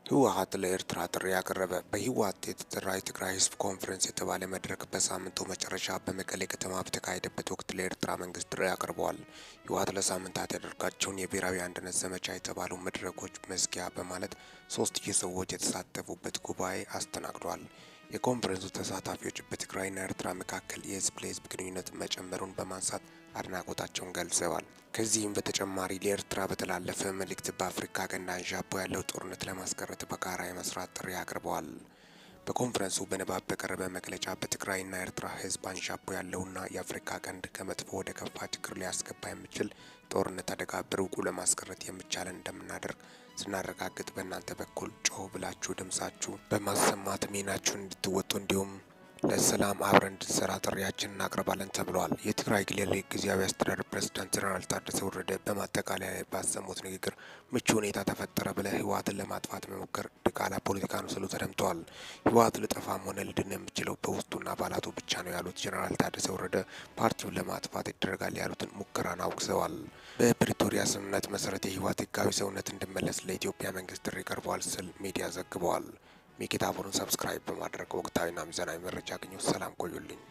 ህወሓት ለኤርትራ ጥሪ ያቀረበ። በህወሓት የተጠራ የትግራይ ህዝብ ኮንፈረንስ የተባለ መድረክ በሳምንቱ መጨረሻ በመቀሌ ከተማ በተካሄደበት ወቅት ለኤርትራ መንግስት ጥሪ አቅርበዋል። ህወሓት ለሳምንታት ያደርጋቸውን የብሔራዊ አንድነት ዘመቻ የተባሉ መድረኮች መዝጊያ በማለት 3000 ሰዎች የተሳተፉበት ጉባኤ አስተናግዷል። የኮንፈረንሱ ተሳታፊዎች በትግራይና ኤርትራ መካከል የህዝብ ለህዝብ ግንኙነት መጨመሩን በማንሳት አድናቆታቸውን ገልጸዋል። ከዚህም በተጨማሪ ለኤርትራ በተላለፈ መልእክት በአፍሪካ ቀንድ አንዣቦ ያለው ጦርነት ለማስቀረት በጋራ የመስራት ጥሪ አቅርበዋል። በኮንፈረንሱ በንባብ በቀረበ መግለጫ በትግራይና ኤርትራ ህዝብ አንዣቦ ያለውና የአፍሪካ ቀንድ ከመጥፎ ወደ ከፋ ችግር ሊያስገባ የሚችል ጦርነት አደጋ በሩቁ ለማስቀረት የሚቻለን እንደምናደርግ ስናረጋግጥ በእናንተ በኩል ጮህ ብላችሁ ድምጻችሁ በማሰማት ሚናችሁን እንድትወጡ እንዲሁም ለሰላም አብረን እንድንሰራ ጥሪያችንን እናቀርባለን ተብሏል። የትግራይ ክልል ጊዜያዊ አስተዳደር ፕሬዝዳንት ጀነራል ታደሰ ወረደ በማጠቃለያ ላይ ባሰሙት ንግግር ምቹ ሁኔታ ተፈጠረ ብለ ህወሓትን ለማጥፋት መሞከር ድቃላ ፖለቲካ ነው ሲሉ ተደምጠዋል። ህወሓት ልጠፋም ሆነ ልድን የሚችለው በውስጡና አባላቱ ብቻ ነው ያሉት ጀነራል ታደሰ ወረደ ፓርቲውን ለማጥፋት ይደረጋል ያሉትን ሙከራን አውግዘዋል። በፕሪቶሪያ ስምምነት መሰረት የህወሓት ህጋዊ ሰውነት እንዲመለስ ለኢትዮጵያ መንግስት ጥሪ ቀርቧል ሲል ሚዲያ ዘግበዋል። ሚኪታቦርን ሰብስክራይብ በማድረግ ወቅታዊና ሚዛናዊ መረጃ አግኙ። ሰላም ቆዩልኝ።